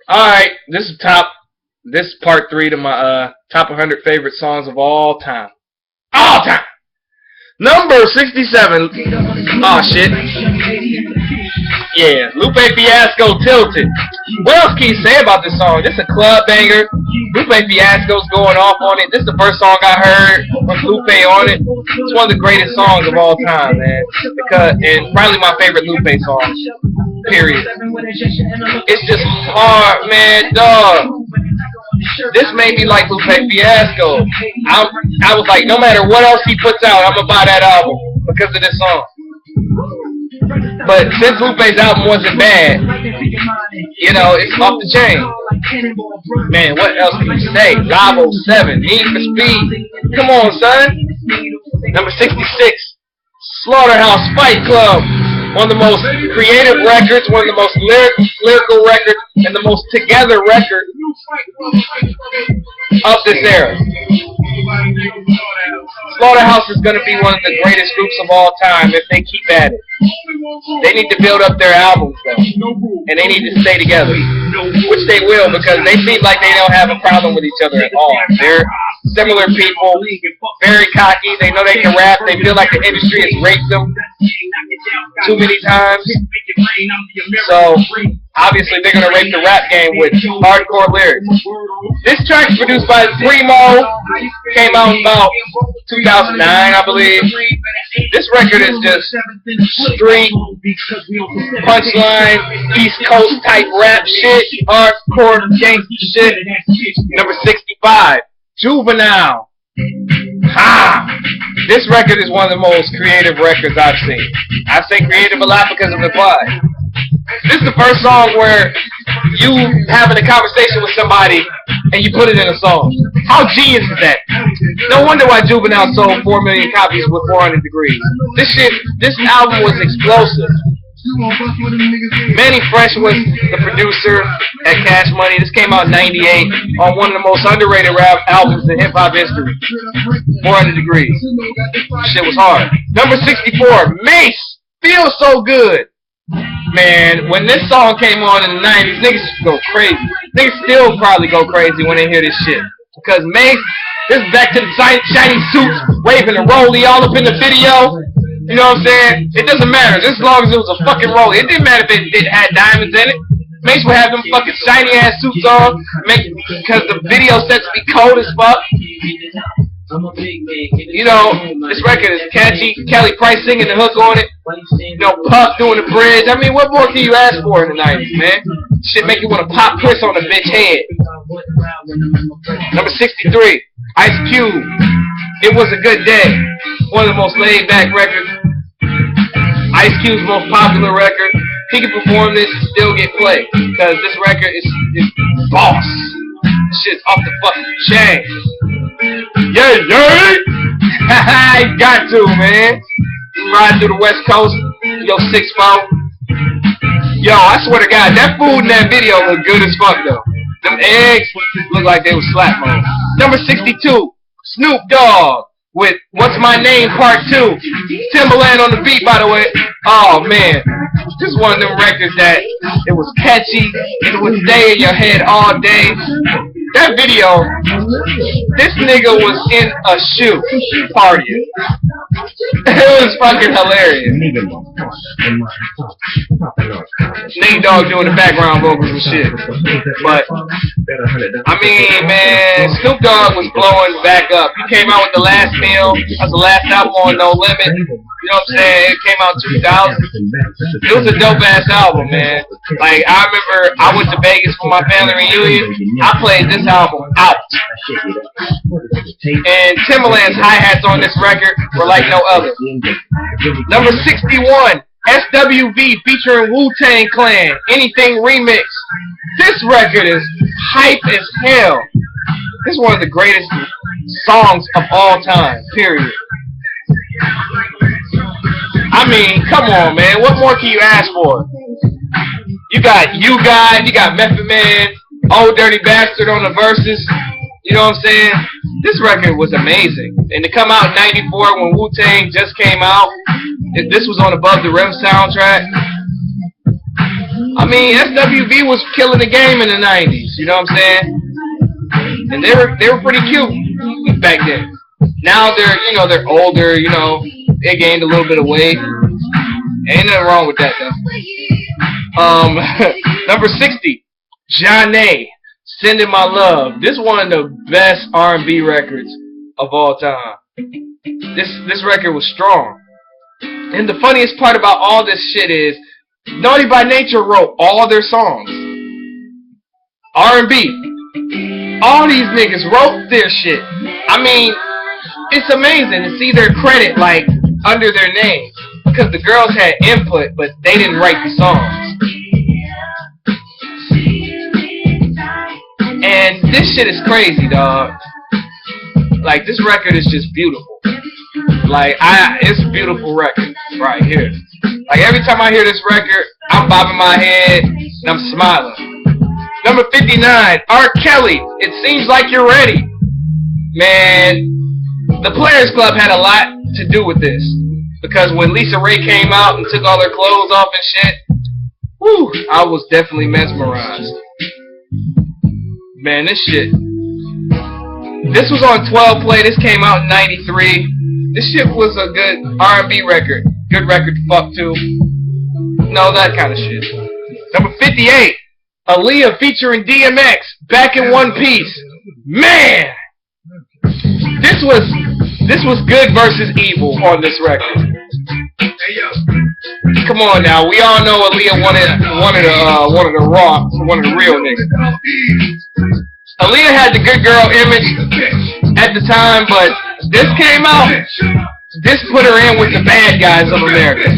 Alright, this is part 3 to my top 100 favorite songs of all time. All time! Number 67. Oh shit. Yeah, Lupe Fiasco, Tilted. What else can you say about this song? This is a club banger. Lupe Fiasco's going off on it. This is the first song I heard with Lupe on it. It's one of the greatest songs of all time, man. And probably my favorite Lupe song. Period. It's just hard, man, dog. This made me like Lupe Fiasco. I was like, no matter what else he puts out, I'm gonna buy that album because of this song. But since Lupe's album wasn't bad, you know, it's off the chain. Man, what else can you say? Bravo 7, Need for Speed. Come on, son. Number 66, Slaughterhouse Fight Club. One of the most creative records, one of the most lyrical records, and the most together record of this era. Slaughterhouse is going to be one of the greatest groups of all time if they keep at it. They need to build up their albums, though, and they need to stay together, which they will because they seem like they don't have a problem with each other at all. They're similar people, very cocky. They know they can rap. They feel like the industry has raped them too many times. So obviously they're gonna rape the rap game with hardcore lyrics. This track is produced by Primo. Came out about 2009, I believe. This record is just street punchline, East Coast type rap shit, hardcore gangster shit. Number 65, Juvenile. Ha! This record is one of the most creative records I've seen. I say creative a lot because of the vibe. This is the first song where you having a conversation with somebody and you put it in a song. How genius is that? No wonder why Juvenile sold 4 million copies with 400 Degrees. This album was explosive. Manny Fresh was the producer at Cash Money. This came out in '98 on one of the most underrated rap albums in hip-hop history. 400 Degrees. Shit was hard. Number 64, Mace, Feels So Good. Man, when this song came on in the 90s, niggas used to go crazy. Niggas still probably go crazy when they hear this shit. Because Mace, this is back to the shiny suits, waving the rollie all up in the video. You know what I'm saying? It doesn't matter, just as long as it was a fucking rollie. It didn't matter if it had diamonds in it. Mace would have them fucking shiny ass suits on, because the video sets be cold as fuck. You know, this record is catchy. Kelly Price singing the hook on it. You know, Puff doing the bridge. I mean, what more can you ask for in the 90s, man? Shit make you want to pop piss on a bitch head. Number 63, Ice Cube. It Was a Good Day. One of the most laid-back records. Ice Cube's most popular record. He can perform this and still get played because this record is boss. This shit's off the fucking chain. Yeah, yeah. You got to, man. Riding through the West Coast. Yo, 6'4". Yo, I swear to God, that food in that video looked good as fuck though. Them eggs look like they was slap mode. Number 62, Snoop Dogg with What's My Name Part 2. Timbaland on the beat, by the way. Oh man, this is one of them records that it was catchy. It would stay in your head all day. That video, this nigga was in a shoe partying. It was fucking hilarious. Nate Dogg doing the background vocals and shit. But, I mean, man, Snoop Dogg was blowing back up. He came out with The Last Meal. That's the last album on No Limit. You know what I'm saying? It came out 2000. It was a dope-ass album, man. Like, I remember I went to Vegas for my family reunion. I played this album out. And Timbaland's hi-hats on this record were like no other. Number 61, SWV featuring Wu-Tang Clan, Anything Remix. This record is hype as hell. This is one of the greatest songs of all time, period. I mean, come on, man. What more can you ask for? You got You God, you got Method Man, Old Dirty Bastard on the verses. You know what I'm saying? This record was amazing. And to come out in '94 when Wu-Tang just came out, this was on Above the Rim soundtrack. I mean, SWV was killing the game in the 90s. You know what I'm saying? And they were pretty cute back then. Now they're older. They gained a little bit of weight. Ain't nothing wrong with that though. Number 60, Janae, Sending My Love. This is one of the best R&B records of all time. This record was strong. And the funniest part about all this shit is Naughty by Nature wrote all their songs. R&B. All these niggas wrote their shit. I mean, it's amazing to see their credit like under their name. Because the girls had input, but they didn't write the songs. And this shit is crazy, dog. Like, this record is just beautiful. Like, it's a beautiful record right here. Like, every time I hear this record, I'm bobbing my head and I'm smiling. Number 59, R. Kelly, It Seems Like You're Ready. Man, the Players Club had a lot to do with this. Because when Lisa Ray came out and took all her clothes off and shit, whew, I was definitely mesmerized. Man, this shit. This was on 12 Play. This came out in 93. This shit was a good R&B record. Good record to fuck to. No, that kind of shit. Number 58, Aaliyah featuring DMX, Back in One Piece. Man! This was good versus evil on this record. Come on now, we all know Aaliyah wanted the raw, one of the real niggas. Aaliyah had the good girl image at the time, but this came out, this put her in with the bad guys of America.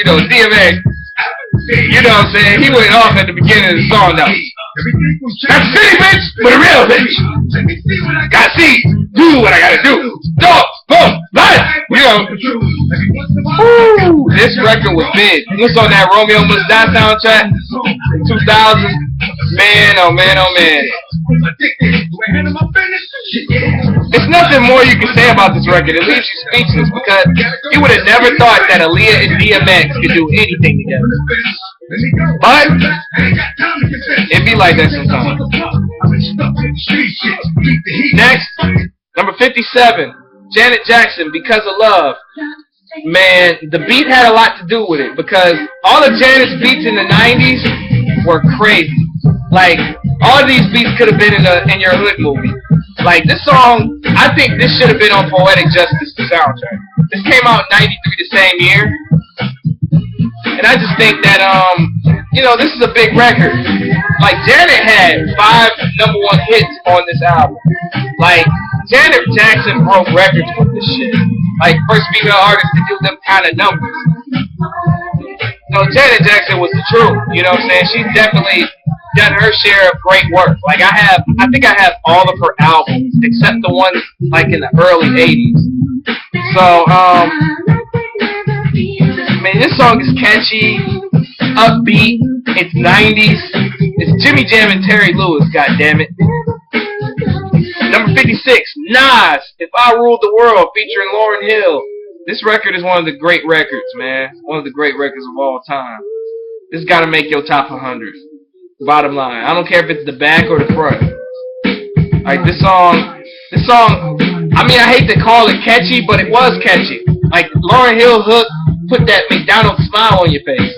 DMX, you know what I'm saying? He went off at the beginning of the song though. That's the city bitch, but a real bitch. Gotta see, do what I gotta do. Dog, boom, life. Woo, this record was big. This on that Romeo Must Die soundtrack, 2000. Man, oh man, oh man. It's nothing more you can say about this record. It leaves you speechless because you would have never thought that Aaliyah and DMX could do anything together. But it be like that sometimes. Next, number 57, Janet Jackson, Because of Love. Man, the beat had a lot to do with it because all of Janet's beats in the 90s were crazy. Like, all of these beats could have been in your hood movie. Like, this song, I think this should have been on Poetic Justice, the soundtrack. This came out in 93 the same year. And I just think that, this is a big record. Like, Janet had 5 #1 hits on this album. Like, Janet Jackson broke records with this shit. Like, first female artist to do them kind of numbers. Janet Jackson was the truth. You know what I'm saying? She's definitely done her share of great work. Like, I think I have all of her albums, except the ones, like, in the early 80s. So, man, this song is catchy, upbeat, it's 90s, it's Jimmy Jam and Terry Lewis, goddammit. Number 56, Nas, If I Ruled the World, featuring Lauryn Hill. This record is one of the great records, man. One of the great records of all time. This gotta make your top 100. Bottom line. I don't care if it's the back or the front. Like, this song, I mean, I hate to call it catchy, but it was catchy. Like, Lauryn Hill hook put that McDonald's smile on your face.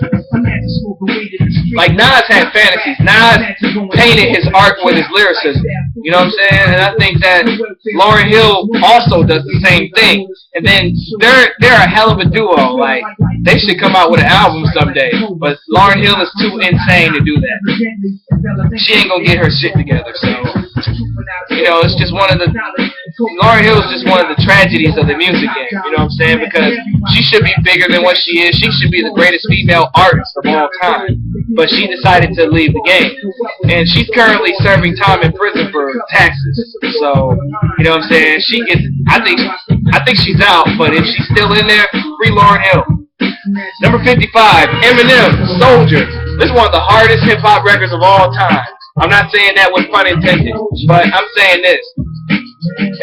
Like, Nas had fantasies. Nas painted his art with his lyricism. You know what I'm saying? And I think that Lauryn Hill also does the same thing. And then they're a hell of a duo. Like, they should come out with an album someday. But Lauryn Hill is too insane to do that. She ain't gonna get her shit together. So, it's just Lauryn Hill is just one of the tragedies of the music game. You know what I'm saying? Because she should be bigger than what she is. She should be the greatest female artist of all time. But she decided to leave the game. And she's currently serving time in prison for taxes. So, you know what I'm saying? I think she's out, but if she's still in there, free Lauryn Hill. Number 55, Eminem, Soldier. This is one of the hardest hip-hop records of all time. I'm not saying that with pun intended, but I'm saying this.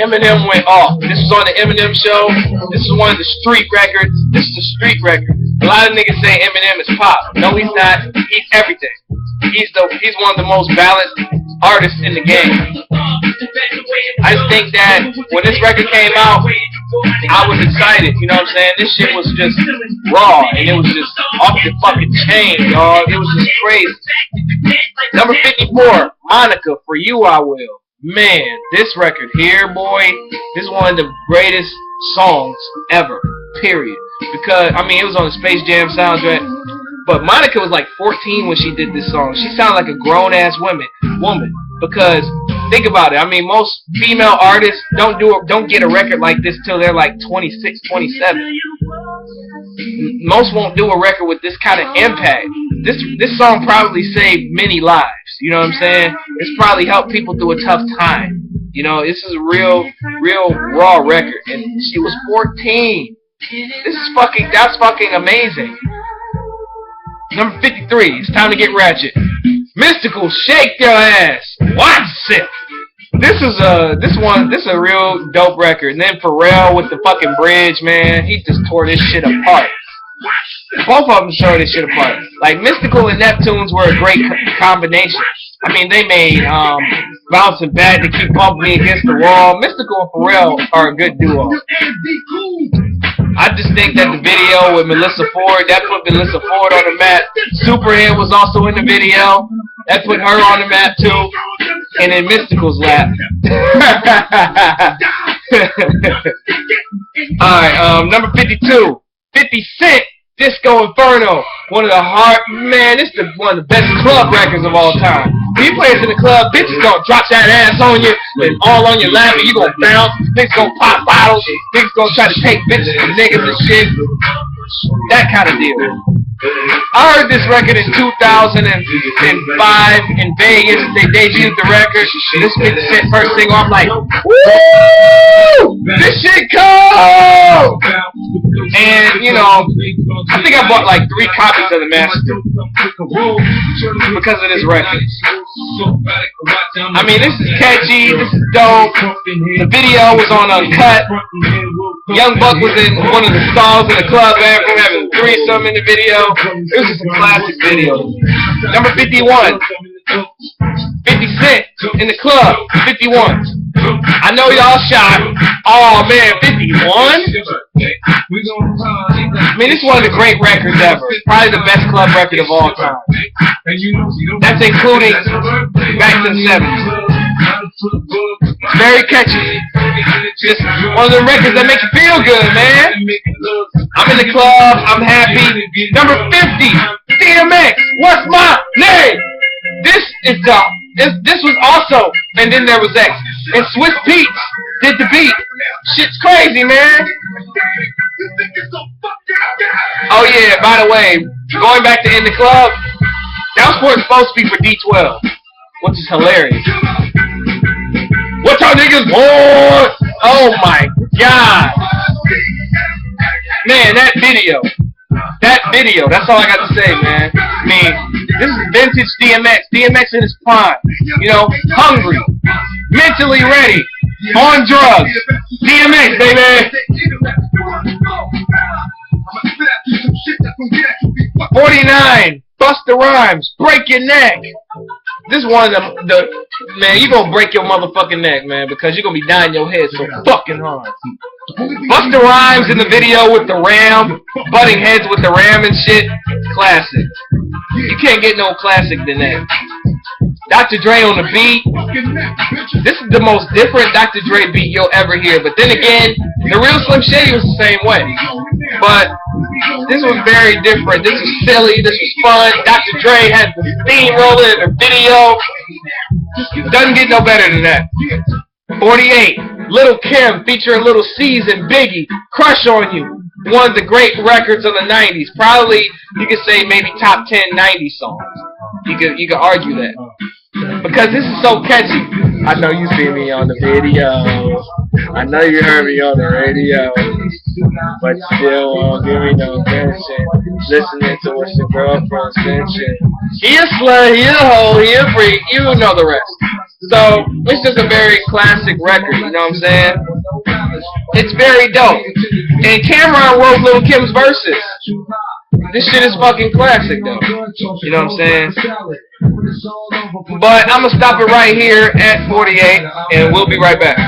Eminem went off. This was on the Eminem show. This is one of the street records. This is a street record. A lot of niggas say Eminem is pop. No, he's not. He's everything. He's one of the most balanced artists in the game. I just think that when this record came out, I was excited. You know what I'm saying? This shit was just raw, and it was just off the fucking chain, dog. It was just crazy. Number 54, Monica, For You I Will. Man, this record here, boy, this is one of the greatest songs ever, period. Because, I mean, it was on the Space Jam soundtrack, but Monica was like 14 when she did this song. She sounded like a grown-ass woman, because think about it. I mean, most female artists don't get a record like this till they're like 26, 27. Most won't do a record with this kind of impact. This song probably saved many lives. You know what I'm saying? It's probably helped people through a tough time. You know, this is a real raw record, and she was 14. That's fucking amazing. Number 53, it's time to get ratchet. Mystical, Shake Your Ass. Watch it. This is a real dope record. And then Pharrell with the fucking bridge, man, he just tore this shit apart. Both of them tore this shit apart. Like, Mystical and Neptunes were a great combination. I mean, they made Bouncing Back to Keep Bumping Me Against the Wall. Mystical and Pharrell are a good duo. I just think that the video with Melissa Ford, that put Melissa Ford on the map. Superhead was also in the video. That put her on the map too. And then Mystical's lap. Alright, number 52. 50 Cent, Disco Inferno. One of the this is one of the best club records of all time. When you play this in the club, bitches gonna drop that ass on you and all on your lap, and you gonna bounce. Niggas gonna pop bottles. Niggas gonna try to take bitches from niggas and shit. That kind of deal. I heard this record in 2005 in Vegas. They debuted the record. This 50 Cent first single. I'm like, woo! This shit cold! And, you know, I think I bought like 3 copies of the master because of this record. I mean, this is catchy. This is dope. The video was on Uncut. Young Buck was in one of the songs in the club bathroom having threesome in the video. It was just a classic video. Number 51. 50 Cent in the club. 51. I know y'all shocked. Oh man, 51? I mean, this is one of the great records ever. Probably the best club record of all time. That's including back to the 70s. Very catchy. Just one of the records that make you feel good, man. I'm in the club. I'm happy. Number 50, DMX. What's my name? This was also, and then there was X. And Swiss Pete's did the beat. Shit's crazy, man. Oh yeah, by the way, going back to In the Club, that was supposed to be for D12, which is hilarious. What y'all niggas want? Oh my god. Man, that video, that's all I got to say, man. I mean, this is vintage DMX. DMX in his prime. You know, hungry, mentally ready, on drugs. DMX, baby. 49, Busta Rhymes, Break Your Neck. This is one of the man, you gonna break your motherfucking neck, man, because you're gonna be dying your head so fucking hard. Busta Rhymes in the video with the ram, butting heads with the ram and shit. Classic. You can't get no classic than that. Dr. Dre on the beat. This is the most different Dr. Dre beat you'll ever hear. But then again, the real Slim Shady was the same way. But this was very different. This was silly. This was fun. Dr. Dre had the steamroller in the video. Doesn't get no better than that. 48, Lil' Kim featuring Lil' C's and Biggie, Crush on You. One of the great records of the 90s. Probably, you could say maybe top 10 90s songs. You could argue that. Because this is so catchy. I know you see me on the video. I know you heard me on the radio. But still won't give me no attention. Listening to what your girlfriend's mention. He a slut, he a hoe, he a freak. You know the rest. So, it's just a very classic record, you know what I'm saying? It's very dope. And Cameron wrote Lil' Kim's verses. This shit is fucking classic, though. You know what I'm saying? But I'm gonna stop it right here at 48, and we'll be right back.